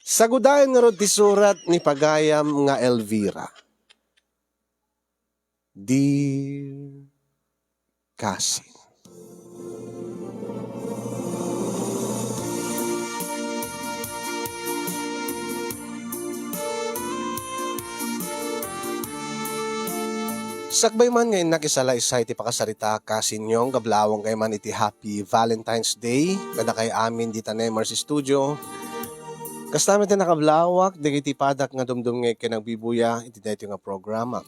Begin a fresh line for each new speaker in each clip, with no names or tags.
Sagudayan nga rod ti surat ni pagayam nga Elvira. Dear Cassie. Sakbay man ngayon nakisalaysay ti pakasarita kasinyong gablawang kay man iti Happy Valentine's Day kada kay amin di tanemar si studio. Kastamit na nakablawak digiti padak nga dumdum ngay kinagbibuya iti dayto nga programa.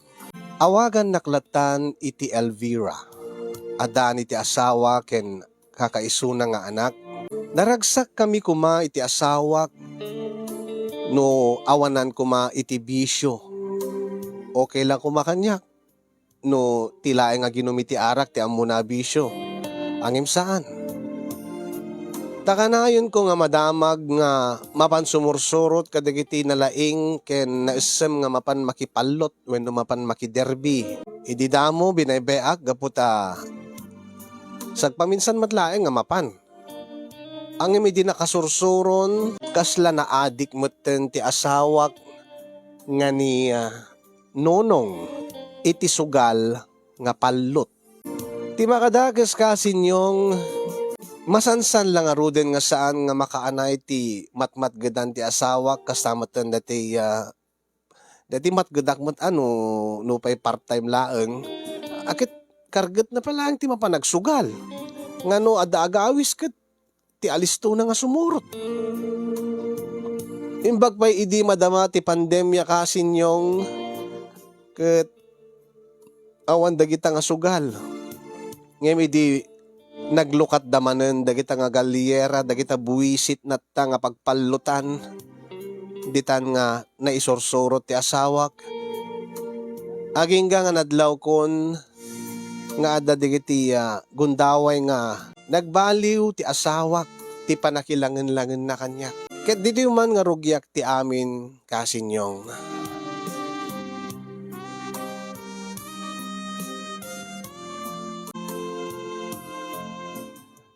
Awagan naklatan iti Elvira. Adaan iti asawa ken kakaisuna nga anak. Naragsak kami kuma iti asawa no awanan kuma iti bisyo. Okay lang kumakanyak. No tilaeng nga ginumiti arak ti amuna bisyo. Angim saan? Takanayon ko nga madamag nga mapan sumursurot kadagiti nalaing ken naisem nga mapan makipallot wenno mapan makiderby. Idi damo binaybeak gaputa sagpaminsan matlaeng nga mapan. Angim idi nakasursuron kasla na adik metten ti asawak nga ni Nonong iti sugal nga pallot. Ti makadages kasinyong masansan lang aruden nga saan nga makaanay ti matmatgedan ti asawa kasamatan dati matgedak mat no pay part-time laeng. Akit karget na pala ang ti mapanagsugal. Ngano ada-agawis ket ti alisto na nga sumurot. Imbag pay idi madama ti pandemya kasinyong ket awan dagita nga sugal. Ngayon di naglukat damanen dagita nga galyera, dagita buwisit na ta nga pagpalutan. Ditan nga naisorsorot ti asawak. Aging nga nadlaw kon nga adda digiti gundaway nga nagbaliw ti asawak ti panakilangen-langen na kanya. Ket dito man nga rugyak ti amin kasinyong.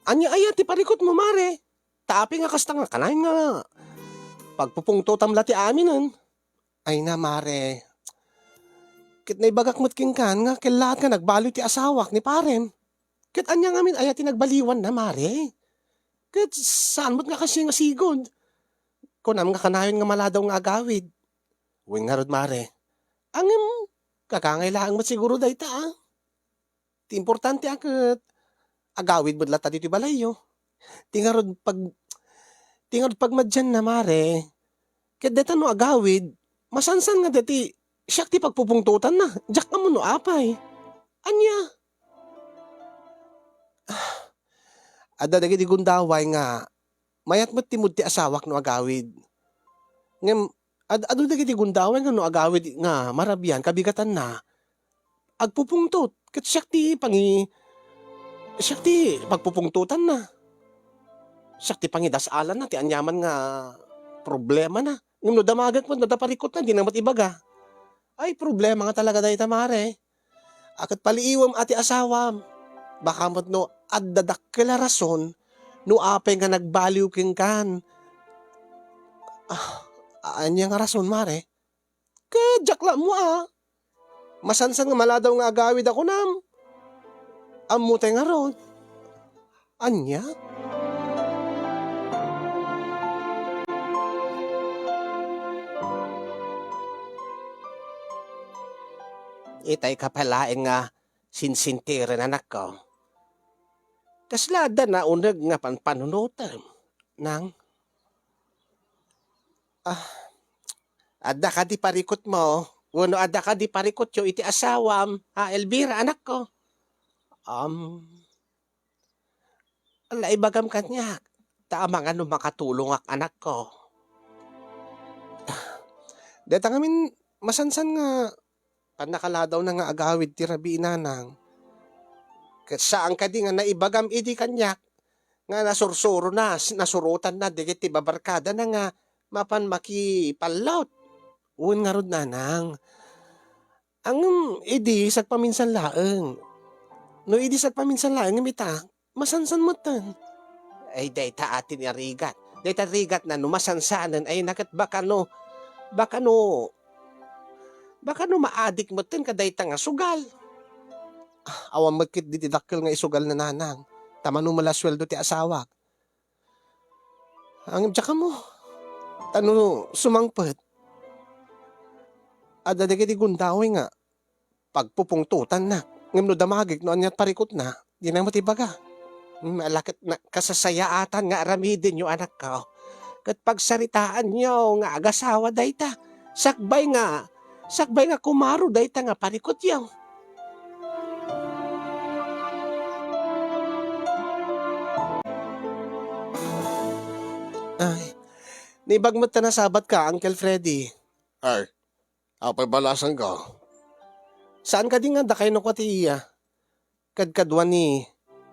Anya aya ti parikot mo mare. Tapi nga kasta nga kanain nga. Pagpupungto tamla ti aminan. Ay na mare. Kit na ibagak mo't kingkan nga kilahat nga nagbalo ti asawak ni paren. Kit anya nga min aya ti nagbaliwan na mare. Kit saan mo't nga kasi nga sigod. Kunam nga kanayon nga maladaw nga agawid. Uwing nga rod mare. Angem kakangailangan mo't siguro dayta Ti importante akit. Agawid mo lata dito balayo. Tingarod pag madyan na mare. Kaya deta no agawid, masansan nga deti, siyak ti pagpupungtutan na. Diyak ka mo no apay. Anya? Ada dagi di gundaway nga, mayat mo timud ti asawak no agawid. Ngem, ado dagi di gundaway nga no agawid nga marabian, kabigatan na. Agpupungtot, kat siyak ti pagpupungtutan na. Siyak ti pangidasalan na, ti anyaman nga problema na. Ngam no damagak mo, nadaparikot na, di na matibaga. Ay, problema nga talaga dahi tamare. Akat paliiwam ati asawam. Baka mo't no, addadak kila rason, no apay nga nagbaliw king kan. Anya nga rason mare? Kadyak mo Masansan nga maladaw nga agawid ako nam. Amutay nga ron. Anya? Itay ka pala nga sinsintirin anak ko. Kaslada na unag nga panunutan. Nang? Adda ka di parikot mo. Wano adda ka di parikot yo iti asawam. Elvira anak ko. Ala ibagam kanya. Taamang ano makatulong ak anak ko. Deta ngamin masansan nga panakaladaw na nga agawid ti rabi inanang. Saan ka di nga naibagam idi kanya. Nga nasursuro na, nasurutan na, digit ti babarkada na nga mapan makipalaut. Uwan nga rod nanang. Ang idi sagpaminsan laeng. No idi sagpaminsan laeng imita, masansan mo tan. Ay dayta atin arigat. Dayta rigat na numasansanan ay nakat baka no maadik mo tin kadayta nga sugal. Awan magkit ditidakkel nga isugal na nanang. Tama no mala sweldo ti asawa. Ang tsaka mo, sumangpet. Ada de kiti gundawi nga, pagpupungtutan na. Ngam no damagik no anyat parikot na, di na matibaga. Malakit na kasasayaatan nga aramidin yung anak ko. Kat pagsaritaan nyo nga agasawa dayta, sakbay nga kumaro dayta nga parikot yaw. Ay, nibag mo na sabat ka, Uncle Freddy. Ay, apay balasan ka. Saan ka din nga dakay no kwa ti iya? Kadkadwa ni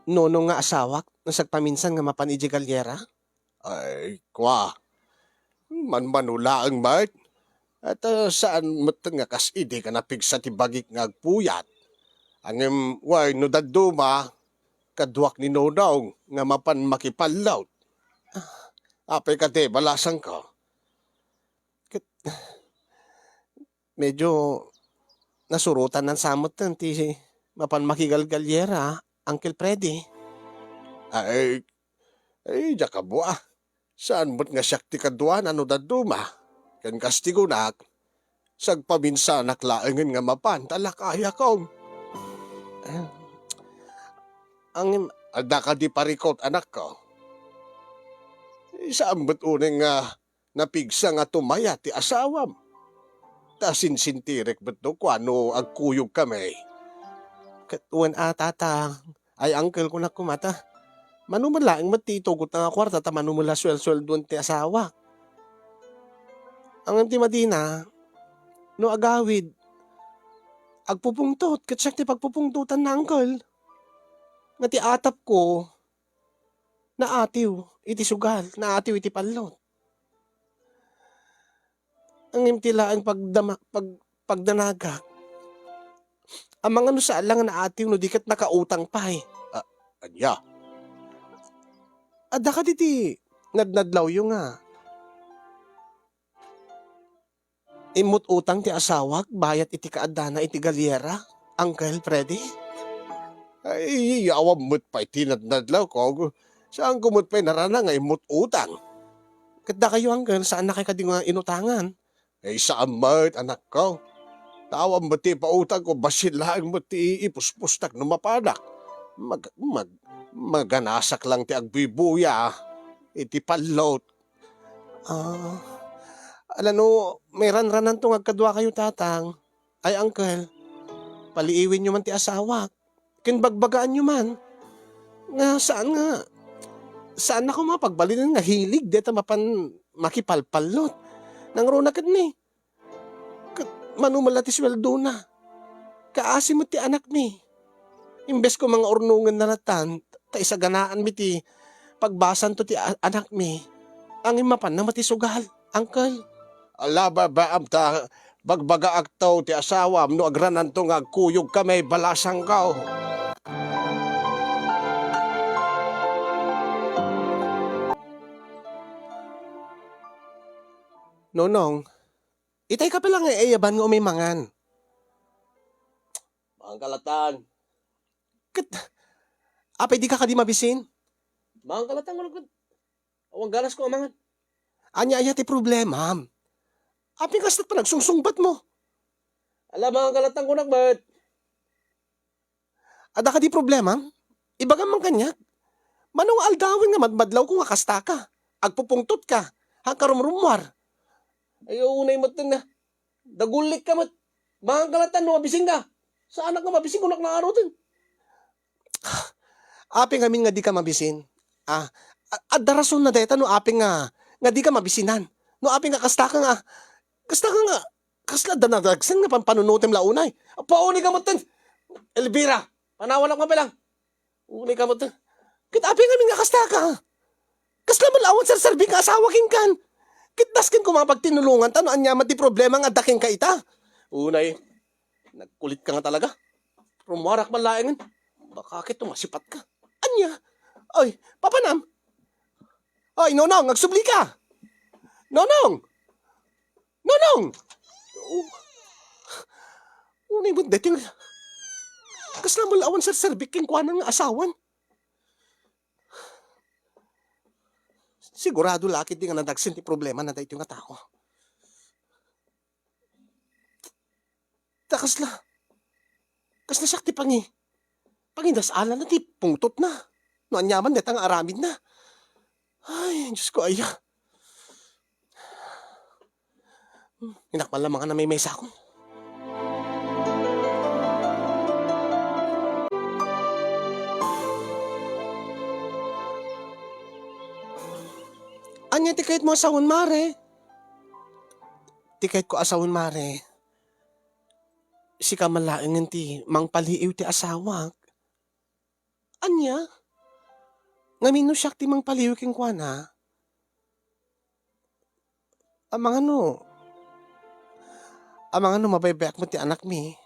nonong nga asawak, nasagpaminsan nga mapan iji galyera? Ay, kwa. Manmanula ang mat. At saan mo nga kas ide ka napigsa ti bagik nga agpuyat. Angem, way no daduma, kadwak ni nonong nga mapan makipalaut. Apay ka te, balasan ka. Medyo nasurutan ng samot ng ti mapan makigalgalyera, Uncle Freddy. Ay, jaka buah. Saan mo't nga siyak ti kaduan ano daduma? Kan kastigo nak, sagpaminsa naklaangan nga mapan, talakaya kong. Ang ada ka di parikot anak ko. Saan mo't unang nga napigsa nga tumaya ti asawam? Tasinsintirek ba't no kung ano agkuyog kami? Katuan tata, ay uncle ko na kumata. Manumalaing matitugot na nga kwarta ta manumula swel-swel ti asawa. Ang ti Madina, no agawid, agpupungtot, katsak ti pagpupungtutan na uncle. Nga ti atap ko, na atiw, iti sugal, na atiw iti palot. Ang imtilaan pagdanagak. Ang mga no sa alang na atiw no dikat nakautang pa eh. Anya? Ada ka diti, nadnadlaw yung nga. Imut utang ti asawak, bayat iti kaadana iti galyera, Uncle Freddy? Ay, awam mo't pa iti nadnadlaw ko. Saan kumot pa'y narana nga imut utang? Kada kayo Uncle, saan na kayo kadi nga inutangan? Ay, saan mo't anak ko? Tawam mo ti pautang ko, basilaan mo ti ipuspustak no mapadak. Maganasak lang ti agbibuya, iti palot. Alano, may ranranan tong agkadwa kayo tatang. Ay uncle, paliiwin nyo man ti asawa. Kinbagbagaan nyo man. Nga saan ako mapagbalinin nga hilig deta mapan makipalpalot. Nang runakad ni. Manumala ti sweldo na. Kaasi mo ti anak ni. Imbes ko mga urnungan na natan, ta isaganaan mi ti pagbasan to ti anak mi. Ang imapan na mati sugal, uncle. Alaba ba am ta bagbaga agtaw ti asawam no agranan to nga agkuyog kamay balasang kao. Nonong, itay ka palang ayaban nga umimangan. Mga kalatan. Apay di ka kadi mabisin? Mga kalatan ko nagkod. Awang galas ko amangan. Anya ti problema. Aping kastat pa nagsungsungbat mo. Ala mga kalatan ko nagbat. Ada ka di problema? Ibagan man kanya. Manong aldawin nga madmadlaw ko nga kasta ka. Agpupungtot ka. Hangkarumrumwar. Ayaw unay matan na. Dagulik ka mat. Mga kalatan no mabising ka. Saan ka mabising kunak na arutin? Aping amin nga di ka mabisin. Adda rason na deta no aping nga di ka mabisinan. No aping nga kasta ka nga. Kasla danadagsan nga pampanunutem launay. Pauni ka matan. Elvira, panawan ako lang. Uni ka matan. Kit aping amin nga kasta ka. Kasla malawan sarsarbing ka asawakin kan. Kitdaskin ko mga pagtinulungan ta no anyaman ti problema nga daking ka ita. Unay, nagkulit ka nga talaga. Rumarak man laengan. Baka kito masipat ka. Anya? Oy, papanam. Ay, Nonong, nagsubli ka! Nonong! Nonong! Unay mo, dati nga. Kasama awan sa serbik king kuha ng asawan. Sigurado lakit di nga nadagsin ti problema na dahito nga tao. Takas la. Kas na sakti pangi. Pangindas ala na ti pungtot na. No anyaman netang aramid na. Ay, Diyos ko aya. Hinakmal lang mga na may mesa ko. Anya tikait mo asawon mare. Tikait ko asawon mare. Si kamalaing ti mangpaliiw ti asawak. Anya? Ngamin no siyak ti mangpaliiw king kuana. Amang ano mabaybayak mo ti anak mi.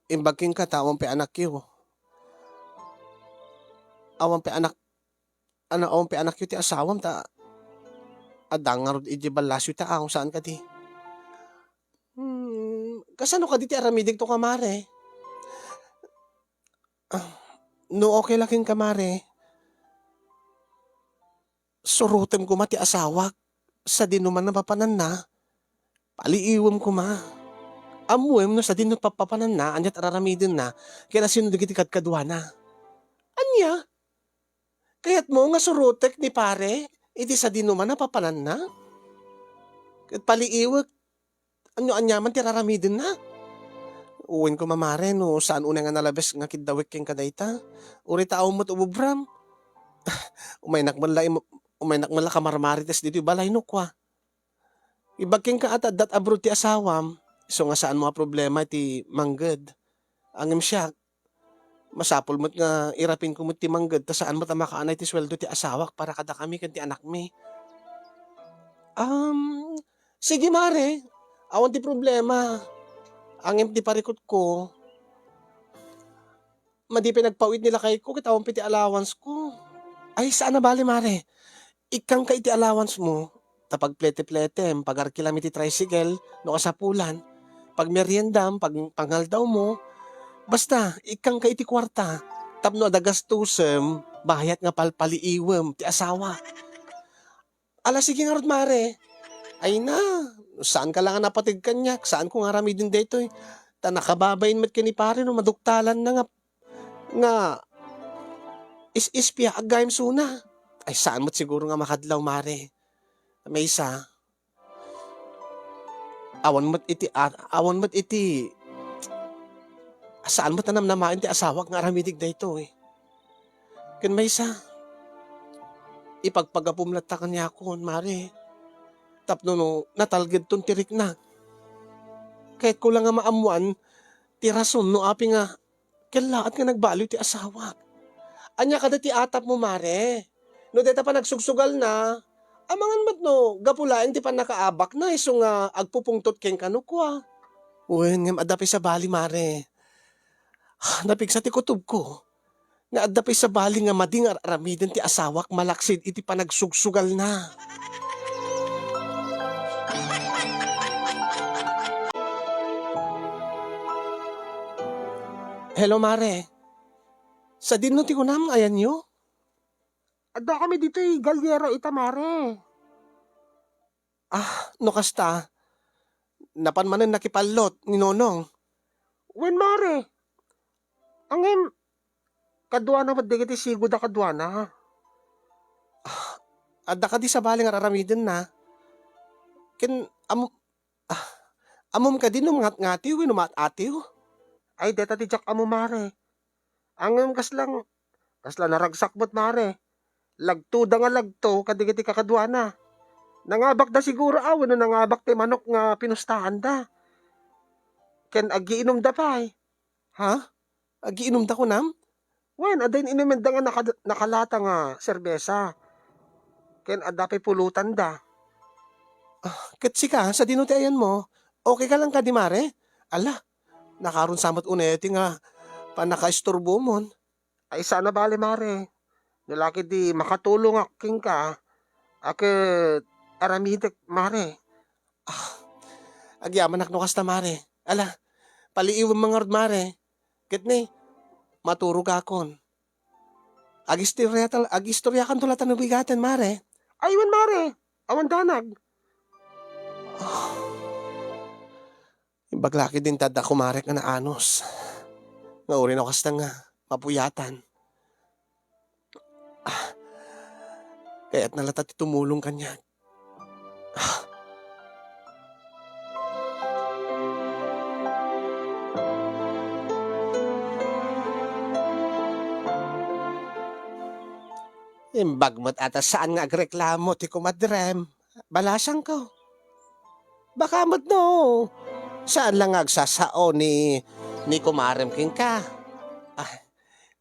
Imbag king katawang pe anak yo. Awang pe anak yo ti asawam ta. Adangarod iti balasyo ta ako saan ka di. Kasano ka di ti aramidig to kamare? No okay laking kamare. Surutem ko mati asawak. Sa dinuman na papanan na. Paliiwam ko ma. Amuem no sa dinut papanan na. Anyat araramidin na. Kaya sino digiti kadkadwa na. Anya? Kaya't mo nga surutek ni pare. Iti sa dinuman na papanan na. Kat paliiwag. Anyaman ti araramidin na. Uwin ko mamare no. Saan una nga nalabes nga kidawik king kadayta. Uri tao mo't ububram. Umaynak man la kamarmarites dito balay no kwa. Ibagking ka at dat abroad ti asawam. So nga saan mga problema ti mangged. Angem siya. Masapol mo't nga irapin ko mo't ti mangged. Ta saan mo't makaanay ti sweldo ti asawak para kada kami kan ti anak mi. Sige mare. Awan ti problema. Angem ti parikot ko. Madi pinagpawid nila kay ko. Kitawang piti allowance ko. Ay saan na bali mare. Ikang ka iti allowance mo. Tapag plete-plete. Pag arkilami ti tricycle. No kasapulan. Pag meriendam. Pag pangaldaw mo. Basta. Ikang ka iti kwarta. Tapno adagastusem. Bayat nga palpaliiwem. Ti asawa. Ala sige nga rod mare. Ay na. Saan ka lang napatig kanyak? Saan ko nga ramidin dito eh. Ta nakababayin mat kini pare no maduktalan na nga is-ispya agayim suna. Ay saan mo't siguro nga makadlaw mare. May isa. Awan mo't iti saan mo't nanamnamain ti asawak nga ramidig dito eh. Kan may isa. Ipagpagapumlat ta kanya kon mare. Tapno no, natalgid ton tirik na. Kahit ko lang nga maamuan, ti rason no api nga, kailaat nga nagbaliw ti asawak. Anya kada ti atap mo mare. No deta pa nagsugsugal na, amangan mat no, gapulaing ti pa nakaabak na, iso nga agpupungtot keng kanukwa. Uwen nga adapi sa bali mare. Napig sa ti kutob ko. Nga adapi sa bali nga mading aramiden ti asawak malaksid iti pa nagsugsugal na. Hello mare. Sa dinno ti kunam ayan nyo? Ada kami dito galyera ita mare. No kasta. Napan manen nakipalot ni Nonong. Wen mare. Angem. Kadwa na madigiti sigod na kadwa na. Ada ka di sa baling araramidin na. Amom ka din ngatiw atiw. Ay, deta ti jak amo mare. Angem kaslang naragsak bot mare. Lagto da nga lagto, kadigiti kakadwa na. Nangabak da siguro awan no nangabak ti manok nga pinustahan da. Ken agiinom da pa eh. Ha? Agiinom da ko nam? Wen, adayin inumin da nga nakalata nga serbesa. Ken adapay pulutan da. Katsi ka, sa dinuti ayan mo, okay ka lang ka di mare? Ala, nakaroon samot uneti nga panakaisturbo mon. Ay sana bale mare. Nalaki di makatulong aking ka. Aket aramitek mare. Ah, agyaman akno kasta mare. Ala, paliiwan mga rod mare. Ket ni, maturog akon. Agistorya kan tulatan ng bigatan mare. Aywan mare, awan danag. Ah, baglaki din tada kumarek nga na anos. Nga uri na kasta nga, mapuyatan. Kaya't nalatat tumulong kanya. Imbagmat ata saan nga agreklamo ti kumadrem. Balasang ko. Baka mat no. Saan lang agsasao ni kumarem king ka. Ah,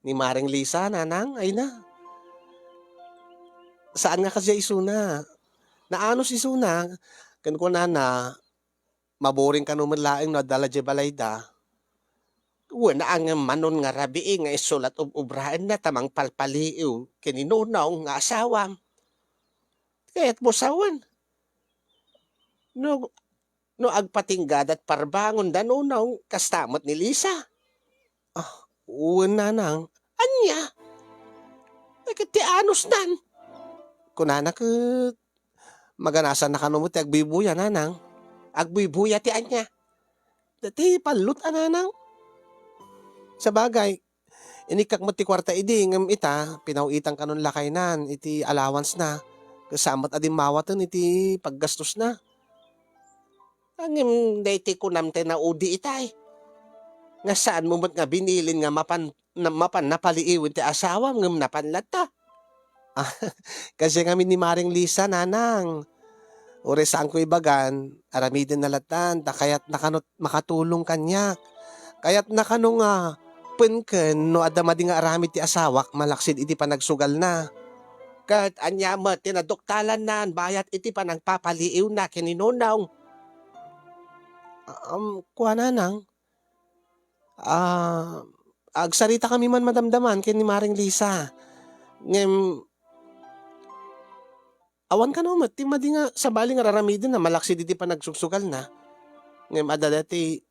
ni Maring Lisa nanang ay na. Saan nga kasi isuna? Naano si Suna? Kan ko na maboring ka naman laing no dala je balayda. Wala ang manon nga rabi nga isulat ubraan na tamang palpaliw kininunaw nga asawam. Kaya't busawan. No agpatinggad at parbangon danunaw kastamot ni Lisa. Ah, uwan nanang. Anya? Ti anos nan. Kunana ke maganasan na kanumot ti agbibuya nanang. Agbibuya ti anya. Dati palut ananang. Sa bagay, inikak mo ti kwarta idi ngem ita pinawitan kanon lakay nan iti allowance na. Kasamat adim mawatan iti paggastos na. Angem dayti ko namte na udi itay. Nga saan mo nga binilin nga mapan napaliiwin ti asawa ngem napanlat ta. Ah, kasi kami ni Maring Lisa nanang. Ore saan ko ibagan, aramidin na latan, ta kaya't nakanot makatulong kanya. Kaya't nakano nga, penken no adamadi nga aramid ti asawak, malaksid iti panagsugal na. Kat anyamat, tinadoktalan nan, bayat iti panagpapaliiw na kininunaw. Kuha nanang, agsarita kami man madamdaman ken ni Maring Lisa. Ngem, awan ka no, ti madi nga sabali nga raramidin na malaksid iti panagsusugal na. Ngem adadati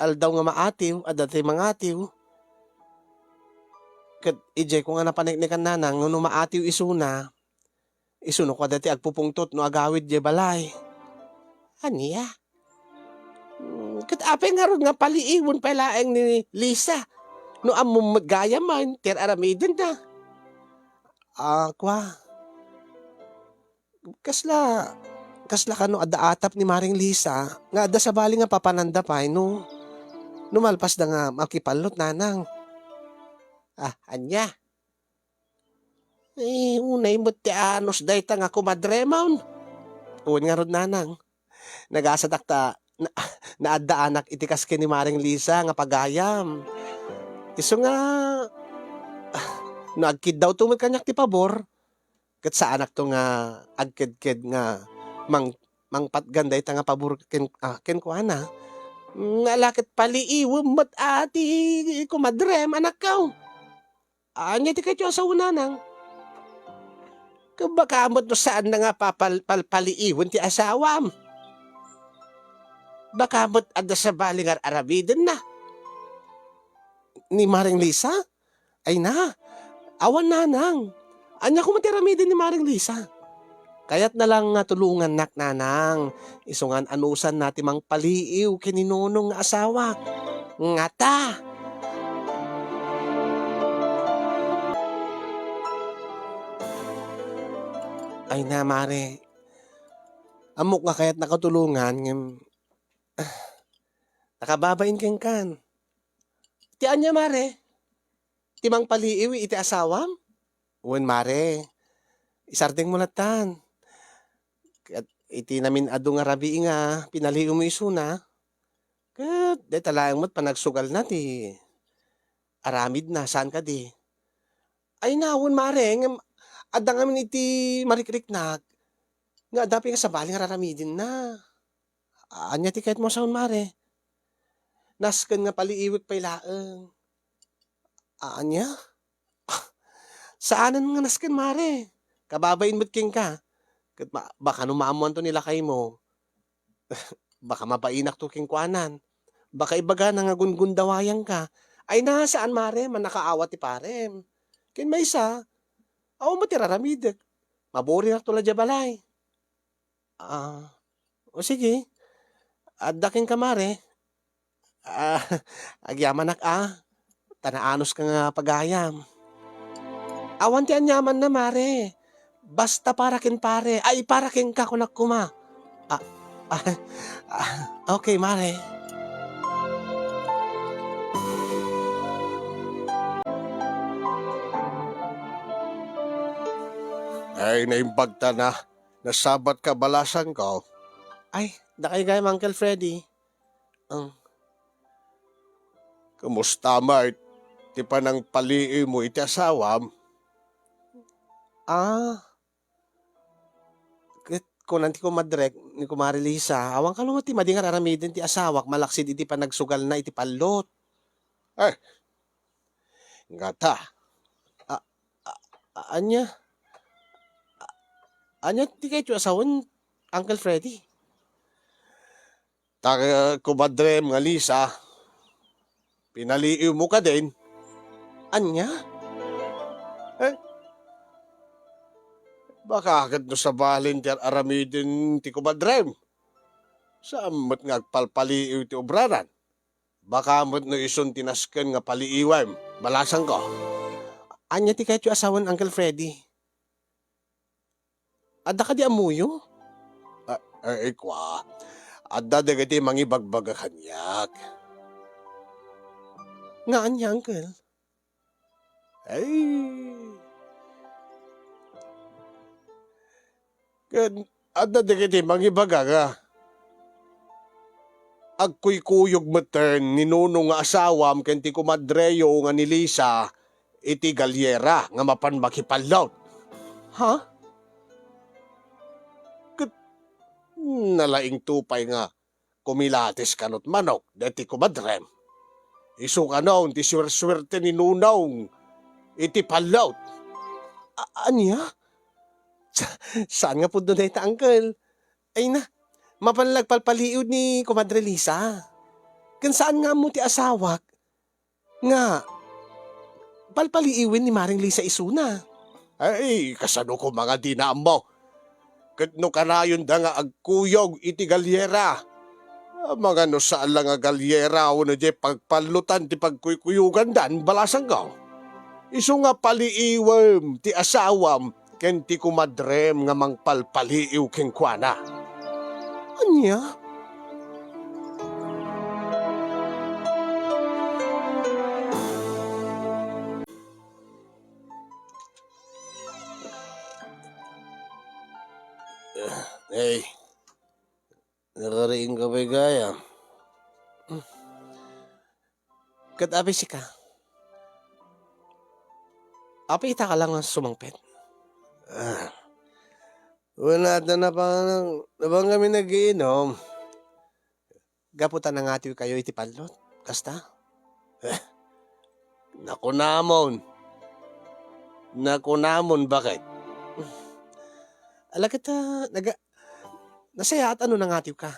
aldaw nga maatiw, adati mangatiw. Kat ijay ko nga napaniknikan nanang, no maatiw isuna, isuno ko adati agpupungtot no agawid je balay. Aniya? Kat apay nga ron nga paliiwon palaeng ni Lisa. No amum gaya man, ter aramidin na. Kwa. Kasla ka no adaatap ni Maring Lisa, nga ada sa bali nga papananda pa, no numalpas na nga makipalot nanang. Anya? Unay mo ti anos dayta nga kumadremawn. Uwan nga rod nanang. Nagasadak ta, naadda anak itikas ni Maring Lisa nga pagayam. Iso nga, no agkid daw tumod kanyak ti pabor. Kat sa anak to nga agkid-kid nga mangpatganday ta nga pabor ken kuana. Nalakit paliiwom mat ati kumadrem anak kaw. Anya ti kayo sa unanang. Kabakamot no saan na nga paliiwon ti asawam. Bakamot ada sa balingar arabidin na. Ni Maring Lisa? Ay na, awan nanang. Anya ko matiramidin ni Maring Lisa. Kaya't na lang nga tulungan nak nanang. Isungan anusan natin mang paliiw kininunong nga asawa. Ngata. Ay na mare. Amok nga kaya't nakatulungan. Nakababain keng kan. Ti anya mare. Timang paliiw iti asawam. Uwan mare. Isardeng mo latan. Iti namin adu nga rabi nga pinaliw mo isuna. Kat de talayang mo't panagsugal na ti aramid na saan ka di. Ay nawon mare. Adda ngamin iti marikrik na. Nga dapi nga sa bali nga raramidin na. Anya ti kahit mo saun mare. Nasken nga paliiwit pa ilaeng. Anya? Saanan nga nasken mare? Kababain mo't king ka. Ket baka no maamuan to nila kay mo, baka mapainak to king kuanan. Baka ibaga nangagungundawayan ka. Ay nasaan mare, manakaawat ti parem. Ken maysa, aw mo ti raramidek. Mabori na tula balay. O sige, addaking ka mare. Ah, agyaman tanaanos ka nga pagayam. Awan ti anyaman na mare. Basta para ken pare, ay para ken ka kunak kuma. Ah, ah, okay mare. Ay, naimbagta na. Nasabat ka balasan ko. Ay, dakay gayam Uncle Freddy. Um, Kumusta Mart? Ti panang palii mo iti asawam? Kunan ti kumadrek ni Kumari Lisa, awang kalungot ti madingar aramidin ti asawak malaksid iti panagsugal na iti pallot. Eh, ngata. A- anya? Anya ti kay ti asawan, Uncle Freddy? Kumadre mga Lisa, pinaliiw mo ka din. Anya? Eh, baka agad no sa volunteer aramidin ti kumadrem. Saan mo't nga agpalpaliiw ti obraran? Baka mo't no ison tinasken nga paliiwem. Balasan ko. Anya ti kayo asawan Uncle Freddy? Adda ka di amuyo? Kwa. Adda dagiti mangibagbaga kanyak. Nga anya, Uncle? Ay. Adda dagiti mangibaga nga. Agkuy-kuyog matern ninuno nga asawam ken ti kumadreyo nga ni Lisa iti galyera nga mapan makipalaw. Ha? Nalaing tupay nga kumilatis kanot manok deti kumadrem. Isu kanon ti swerte ni nunong iti palaw. Anya? Saan nga po doon ta, Uncle? Ay na, mapanlagpalpaliod ni Kumadre Lisa. Kan saan nga mo ti asawak? Nga, palpaliiwin ni Maring Lisa Isuna. Ay, kasano ko mga dinaam mo? Katno kanayon da nga agkuyog iti galyera. Mga no saan lang nga galyera o na di pagpalutan ti pagkuykuyugan dan balasang ko. Isu nga paliiwem ti asawam ken ti kumadrem nga mangpalpaliiw ken kuana. Anya? Hey, nakariing ka ba gaya? Katabi si ka. Apita ka lang ang sumangpet. Wala na bang kami nagiinom. Gaputan na nga kayo iti palot. Kasta? Naku namon. Bakit? Ala kita, nasaya at ano na nga ka?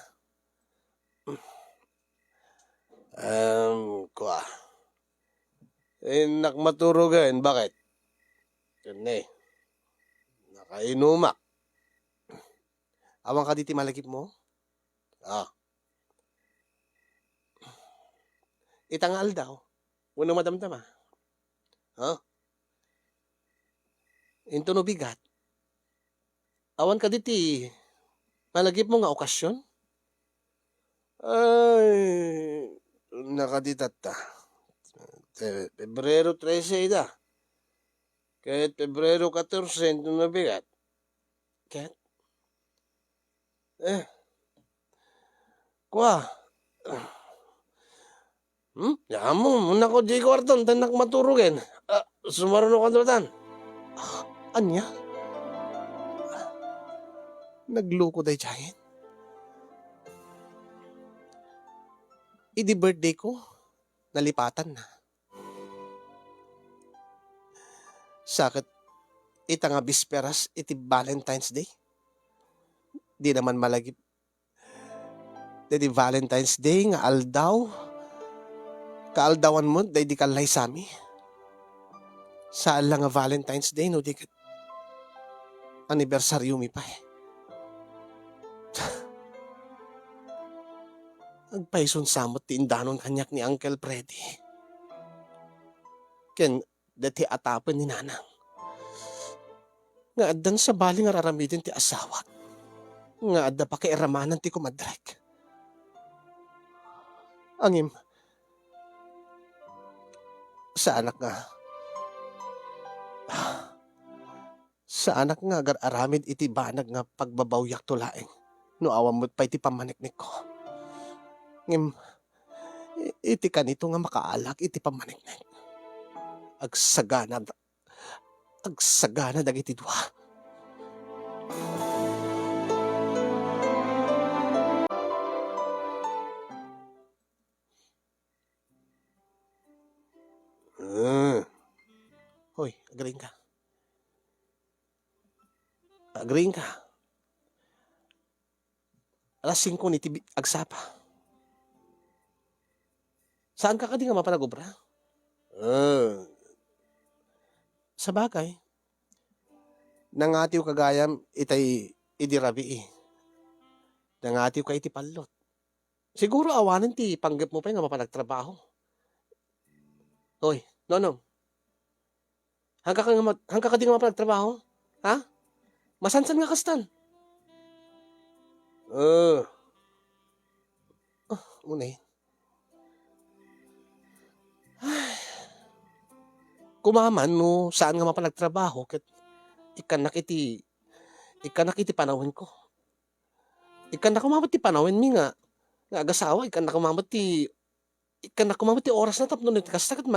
Kwa. Nakmaturugan, bakit? Kani, nakainumak. Awang ka diti malagip mo? Itangal daw. Unang madamdama. Into no bigat. Awan ka diti malagip mo nga okasyon? Ay, nakaditat ta. Pebrero 13 da. Kahit Pebrero 14, ito na bigat. Kahit? Kwa. Yan mo, muna ko di kwarton, tanak maturugin. Sumaruno ka doon. Anya? Nagluko day giant? Idi birthday ko, nalipatan na. Sakit ita nga bisperas iti Valentine's Day. Di naman malagip. Di Valentine's Day nga aldaw. Kaaldawan mo, di kalay sami. Saan lang nga Valentine's Day, no? Di kat anibersaryo mi pa eh. Agpaison samot ti indanon kanyak ni Uncle Freddy. Ken, dati atapan ni nanang. Nga addan sa bali nga raramidin ti asawa. Nga adda pa kairamanan ti kumadrek. Angim, sa anak nga. Sa anak nga aramid iti banag nga pagbabawyak tulaeng. No awam mo't pa iti pamaniknik ko. Ngim, iti kanito nga makaalak iti pamaniknik. Agsagana dagiti dua. Hoy, agreeing ka. Agreeing ka. Alas 5 ni agsapa. Saan ka di nga mapanagobra? Sa bagay. Nangatiw kagayam itay idirabi eh. Nangatiw ka iti palot. Siguro awanan ti panggap mo pa nga mapanagtrabaho. Hoy, Nonong. Hangka ka di nga mapanagtrabaho? Ha? Masansan nga kastan? Unay. Kumaman no, saan nga mapanagtrabaho ket ikanak iti panawin ko. Ikanak kumamot ti panawin mi nga agasawa, ikanak kumamot ti oras na tapno niti kasta ket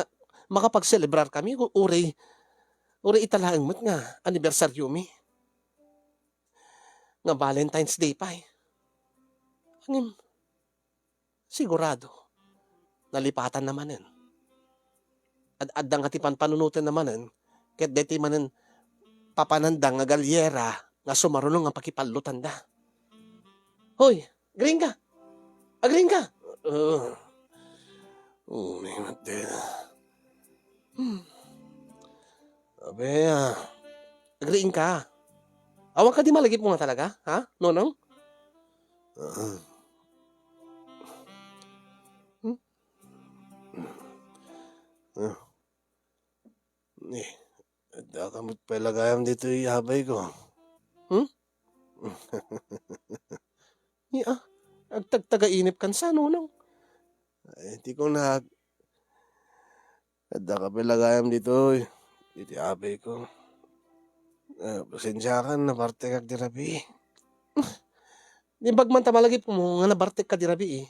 makapagselebrar kami uri italaeng mo't nga anibersaryo mi. Nga Valentine's Day pa eh. Angin, sigurado, nalipatan naman yan. At adang ati panunutin naman yan, ket deti manen papanandang nga galyera nga sumarunong nga pakipalutan da. Hoy, agreeing ka? Agreeing ka? May mati. Abe, agreeing ka? Awang ka di malagip mo nga talaga, ha? Nonong? Ada kamot palagayam dito ihabay ko. Agtagtaga-inip kan sa nonong. Di ko na ada ka palagayam dito iti abay ko. Pasensya ka na parte kag dirabi. Di bagman tamalagip mo nga nabartek ka dirabi eh.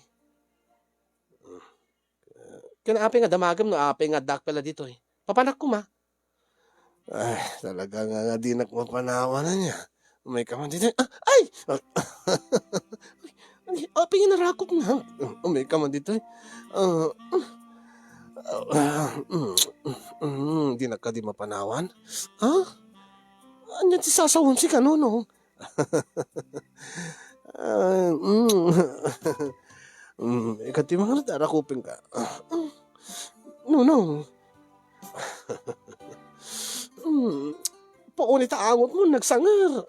Kinaapay nga damagam no apay nga dakpela dito eh. Papanak ko ma. Ay, talaga nga di nakmapanawa na niya. May kaman dito. Ay! Apay nga narakop na. May kaman dito eh. Di na ka di mapanawan. Ha? Anyan si sasawon si kanonong. Ikati mga natarakupin ka. Nonong. Paunit aangot mo, nagsangar.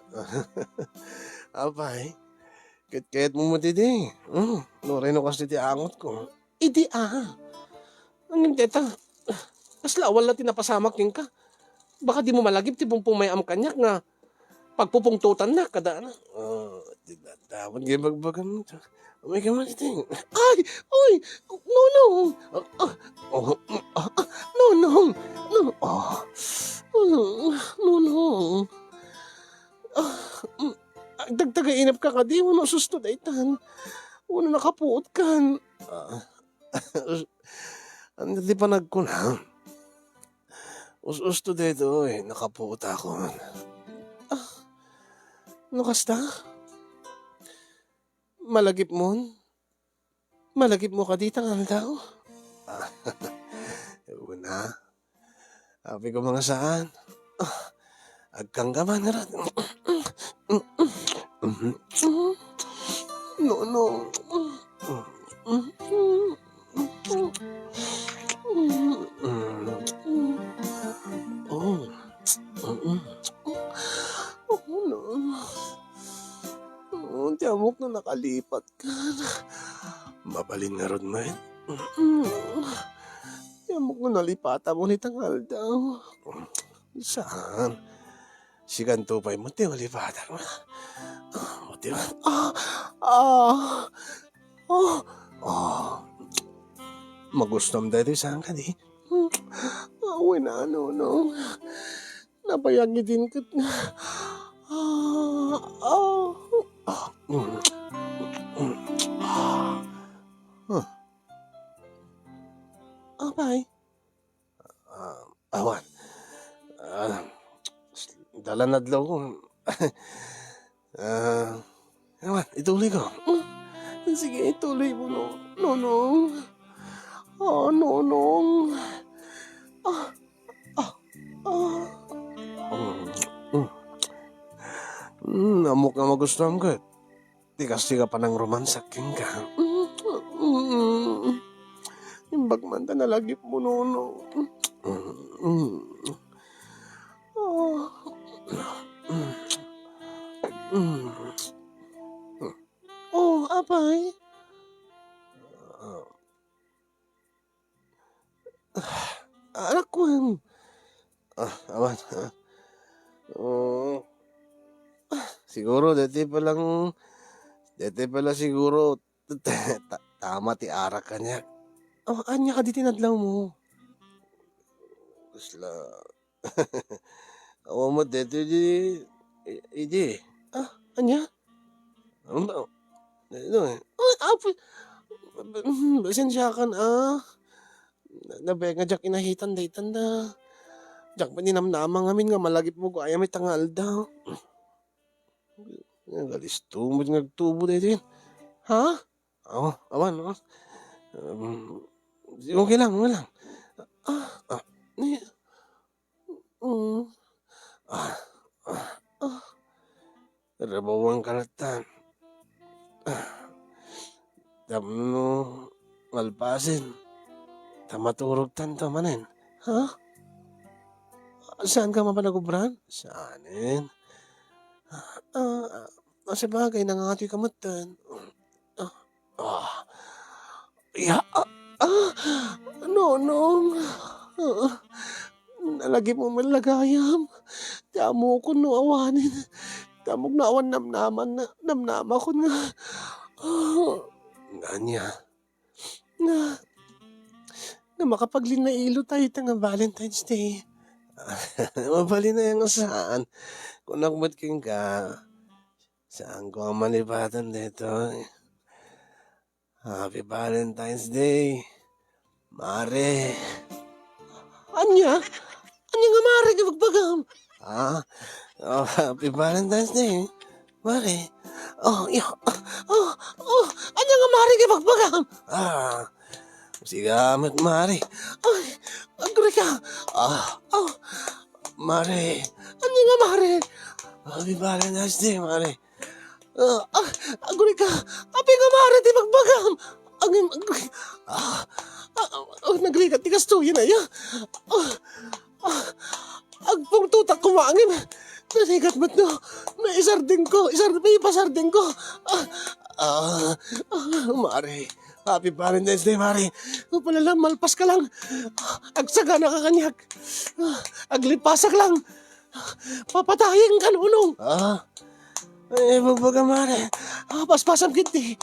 Apay, kit mo matidi. Noreno kasi ti aangot ko. Idi ang hindi ta. Kasla, wala tinapasamak yun ka. Baka di mo malagip, ti pumayam kanyak nga pagpupungtutan na, kada na. Dapat gibagbagan mo. May kaman ito. Ay! Uy! Nonong! Nonong! Nonong! Dagtaga-inap ka di mo no susto da itan. Una nakapuot kan. Ano di pa nagkunang? Usto dito eh, nakapuot ako. Ano kasta? Malagip mo? Malagip mo ka dito nga daw? Una. Sabi ko mga saan. Agkang gaman na rin. Nonong. Oh. Oh, no. Oh, tiyamok na nakalipat ka. Mabalin nga ron, man. Tiyamok na nalipata mo ni tangal daw. Saan? Sigan tupay mo, tiyo lipata mo. Tiyo. Magustom dahil saan ka di? Awin na ano, no? Napayagi din ka na. Abay. Awan. Dala na dlaw ko. Awan, ituloy ko. Sige, ituloy mo, no. Nonong. Nonong. Amok na magustuhan ko. Tigas-tiga pa ng romansaking ka. Imbag man ta nalagip mo, nono. Abay. Anak ko. Awan. Siguro, dati pala siguro, tama ti arak ka niya. Anya ka di tinadlaw mo. Kusla. Awa mo, dati di. Anya? Ano ba? Ano eh? Basensya ka na. Nabay nga jak inahitan daytan da. Jak pa ninamnamang amin nga malagip mo ko ayaw may tangal daw. Galis tumod nga tubo daytin. Ha? Awan. Okay lang. Rabawang kalatan. Tamno malpasin. Tamaturog tanto manin. Ha? Saan ka mapanagubran? Saanin? Sa bagay, nangangatoy kamatan. Nonong. Nalagi mo malagayam. Tamo ko no awanin. Tamog na awan namnama ko nga. Nganya. Na makapaglin na ilo tayo nga Valentine's Day. Mabali na yung saan. Kung nakba't ka, saan ko ang malipatan dito? Happy Valentine's Day, Mare. Anya nga Mare, kabagbagam. Happy Valentine's Day, Mare. Anya nga Mare, kabagbagam. Sigamat, Mare. Agre ka. Mare. Anya nga Mare. Happy Valentine's Day, Mare. Agre ka. Happy nga Mare, di magbagam. Nagligat, tigas to, yun ay. Agpong tutak kumangin. Naligat ba't no? May isarding ko. May pasarding ko. Mare. Happy Valentine's Day, Mare. Palalang, malpas ka lang. Agsaga na kakanyak. Aglipasak lang. Papatayin ka, nunong. Baga, Mare. Paspasan kinti.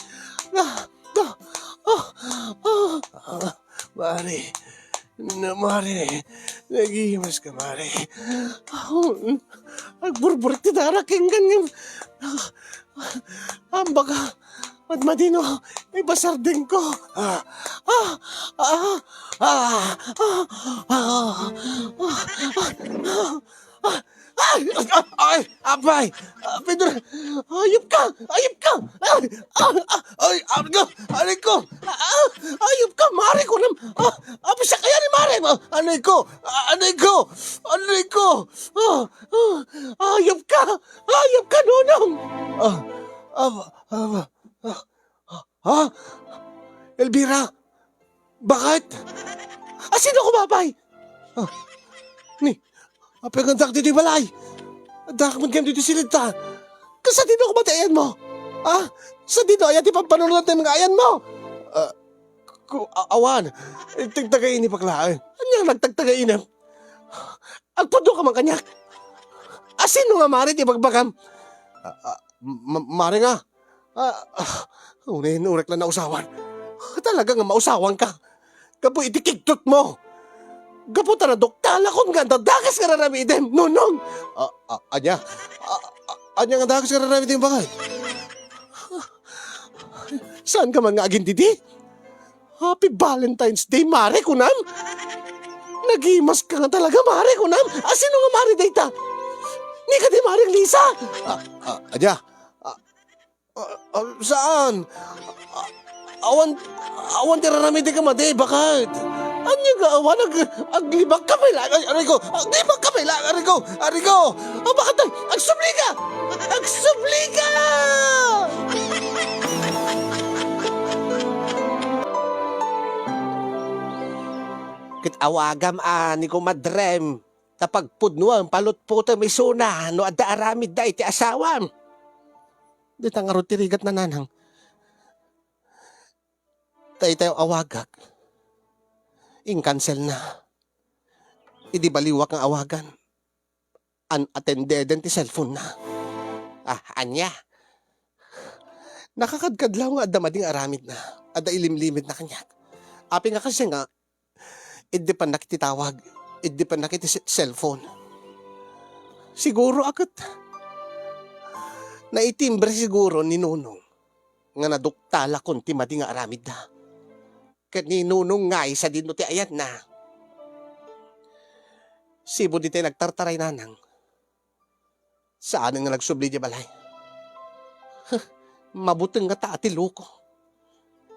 Mare. Mare. Nagihimas ka, Mare. Agburburik ti daraking ganyan. Baka madino, may basarding ko. Ay! Apay! Pedro! Ayop ka! Ayop ka! Ay! Aray ko! Ayop ka! Mare ko nam! Apisa kaya ni Mare! Anay ko! Anay ko! Anay ko! Ayop ka! Ayop ka, Nonong! Ah, ah, ah, ha? Elvira! Bakit? Sino kumabay? Ni, apegandak dito yung balay. Dak man kayo dito silita. Kasa dito ko matayan mo? Sa dito ayan di pampanulot ng mga ayan mo? Awan, tagtagain ni paklaan. Anyang nagtagtagain na? Agpudo ka man kanyak. Sino nga mari di bagbagam? Mari nga. Unahin urek lang na usawan. Talaga nga mausawan ka. Kapo itikiktot mo. Gaputa na doktala kung ganda dagas ka na ramidem, Nonong. Anya? Anya nga dagas ka na ramidem bakit? Saan ka man nga agin didi? Happy Valentine's Day, Mare Kunam. Nagimas ka nga talaga, Mare Kunam. Sino nga Mare Dayta? Ni ka di Mare Lisa. Anya? Saan? Awan tira ramidem ka madi, bakit? Anya nga awan, aglibag ka pala. Aray ko, aglibag ka pala. Aray ko, aray ko. Bakit? Agsubli ka! Agsubli ka! Kit awagam ni ko madrem. Tapagpudnuan, palutputa may suna. No adda aramid da iti asawam. Di tangarot tirigat na nanang. Tayo awagak. In-cancel na. Idi baliwak ang awagan. Unattended ti cellphone na. Anya. Nakakadkadlaw nga adda mading aramid na. Adda ilimlimid na kanyak. Api nga kasi nga, idi pa nakititawag. Idi pa nakiti cellphone. Siguro agad. Naitimbre siguro ni Nonong. Nga naduktala kon ti mading aramid na. Kat ni Nunong nga isa din ti ayat na. Sibo di tayo nagtartaray nanang. Saan nga nagsubli di balay? Mabuteng nga taati loko.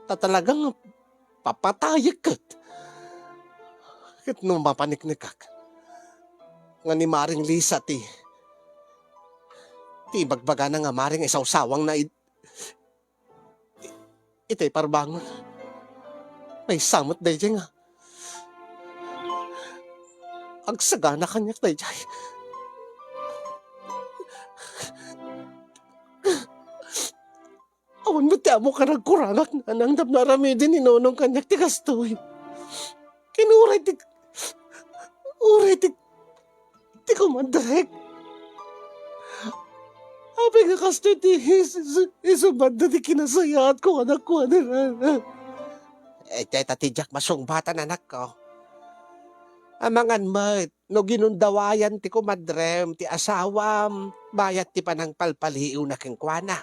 Talagang papatayag kat. Kat nung mapaniknikak. Nga ni Maring Lisa ti bagbaga na nga Maring isawsawang na itay parbangon. May samot day nga. Agsagana kanyak day jay. Awan mo mo ka nagkurangak na nang damnaramidin ni Nonong kanyak ti kastoy. Kinuray ti... Uray ti... Ti kumandarek. Ape nga kastoy ti isubad na ti kinasayat ko anak ko na. Tati Jack masungbatan anak ko. Amangan mo, no ginundawayan ti kumadrem, ti asawam, bayat ti panang palpaliw na kengkwana.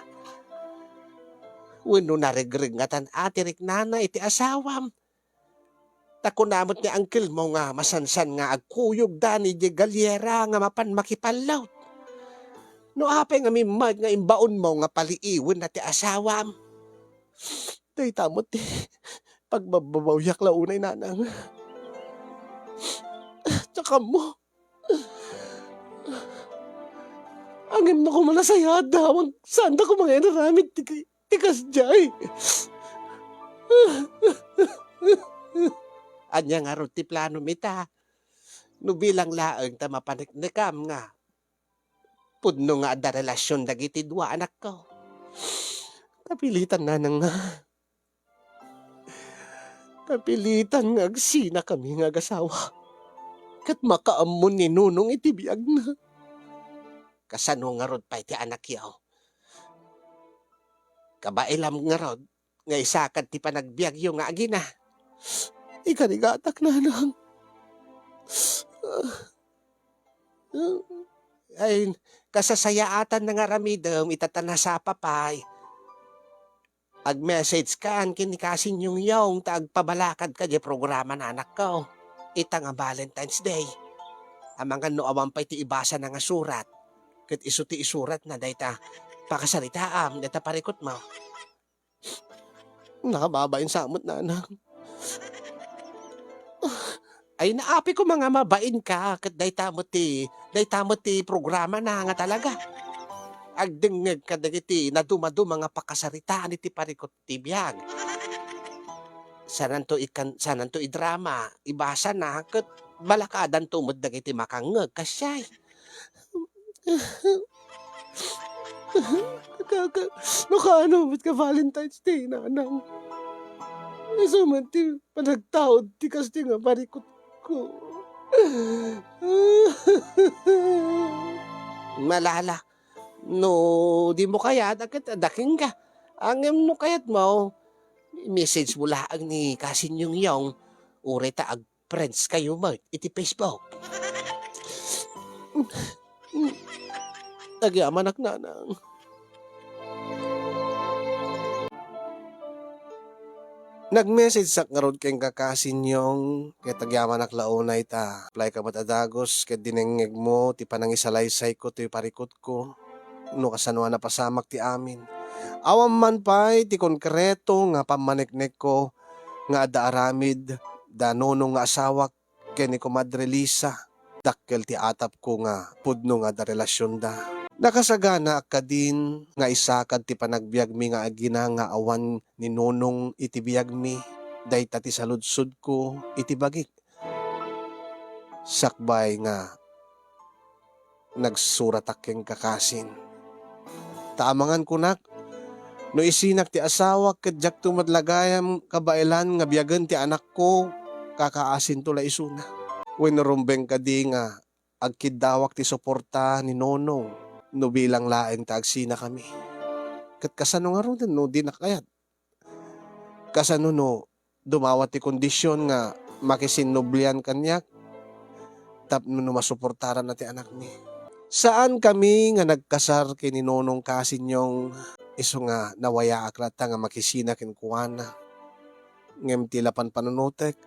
Wino narigringatan atirik nana iti asawam. Takunamot ni angkel mo nga masansan nga agkuyog dani di galyera nga mapan makipalaw. No apay nga mimad nga imbaon mo nga paliiwin na ti asawam. Tay tamot ti pagbabawyak launay nanang. Tsaka mo. Angim na ko malasayad dawang sanda ko mga inaramid tikas jay. Anya nga ron ti plano mita. No bilang laeng ta mapaniknikam nga. Pudno nga ada relasyon dagiti dua anak ko. Kapilitan na nang kapilitan nga agsina kami nga agasawa. Kat makaamon ni Nunong iti biyag na. Kasano nga rod pa iti anak yaw. Kabailam nga rod, nga isakad ti panagbiag yung nga agina. Ikanigatak na nang. Ay, kasasayaatan na nga ramidam, itatana sa papay. Ag-message kan kinikasin yung tagpabalakad ka di programa na anak ko. Ita nga Valentine's Day. Amangan no awan pa iti ibasa na nga surat. Ket isu ti isurat na dayta pakasaritaam dayta parikot mo. Nakababain samot na anak. Ay naapi ko mga mabain ka ket dayta mo ti programa na nga talaga. Agdengeg ka dagiti naduma-duma nga pakasaritaan iti parikot ti biag. Sanan to idrama, ibasa na ket balakadan tumod dagiti makangeg kasyay. Nakaano ka Valentine's Day na anang. Isa man ti panagtaod ti kasti nga parikot ko. Malala, no di mo kayat agad daking ka. Angem no kayat mo, message mo laang ni kasin yung ureta ag friends kayo mo iti Facebook. Nagyaman ak nanang. Nag-message sak nga rod keng kakasin yung kaya tagyaman ak launay ta. Apply ka matadagos kaya dinengeg mo ti panangisalaysay ko ti parikot ko. No kasanwa na pasamak ti amin. Awam man pa'y ti konkreto nga pamaneknek ko nga ada aramid danono nga asawak keni ko Madre Lisa. Dakkel ti atap ko nga pudno nga da relasyon da. Nakasagana ka din nga isakad ti panagbiag mi nga agina nga awan ni nonong iti biag mi. Dayta ti saludsod ko iti bagik. Sakbay nga nagsuratak keng kakasin. Taamangan kunak no isinak ti asawa kadyak tumadlagayam kabailan nga biagan ti anak ko kakaasin tula isuna. When rumbeng ka di nga agkidawak ti suporta ni nonong. No bilang laeng taagsina kami. Kat kasano nga ron no di nakayat. Kasano no dumawat ti kondisyon nga makisinnoblian kanyak. Tapno no masuportaran na ti anak ni. Saan kami nga nagkasar kini nonong kasin yung iso nga nawaya akrata nga makisina kinkuana. Ngem ti lapan panunutek.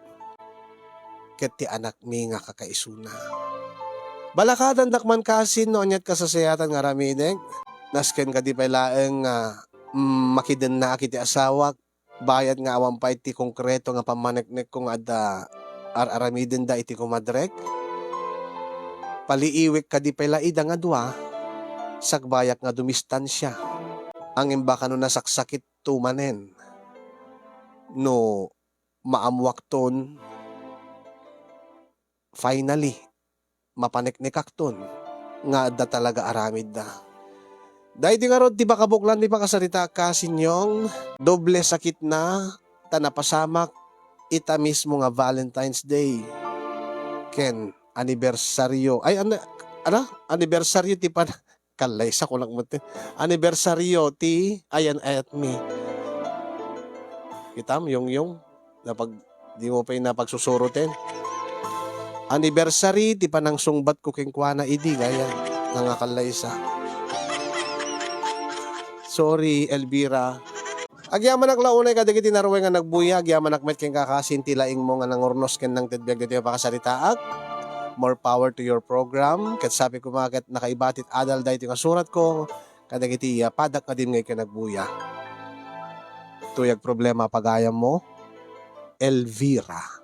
Ket ti anak mi nga kakaisuna. Balakadan dakman kasin no anyat kasasayatan nga ramideg. Nasken ka di pay laeng makiden na kiti asawak. Bayad nga awan pa iti konkreto nga pamaneknek kung ada aramiden da iti kumadrek. Paliiwik ka di pay laida nga dua. Sagbayak nga dumistansya. Ang imbaka no nasaksakit tumanen. No maamwak ton. Finally. Mapaneknikak ton nga da talaga aramid da. Dahil di nga rod di ba kabuklan di ba kasarita kasin yung doble sakit na tanapasamak ita mismo nga Valentine's Day. Ken anibersaryo ay anibersaryo ti pan kalay sa kulang mo ti anibersaryo ti ayan ayat mi. Kitam yung napag di mo pa napagsusurutin. Anniversary ti panang sungbat ko keng kuana idi gaya nangakalay sa. Sorry Elvira. Agyaman ak launay kadagiti naruwe nga nagbuya agyaman ak met keng kakasin ti laing mo nga nangurnos ken nang tedbiag dito pakasaritaak. More power to your program. Ket sabi ko mga ket nakaibatit adal dahito nga surat ko kadagiti padak na din ngay ken nagbuya. Tuyag problema pagayam mo Elvira.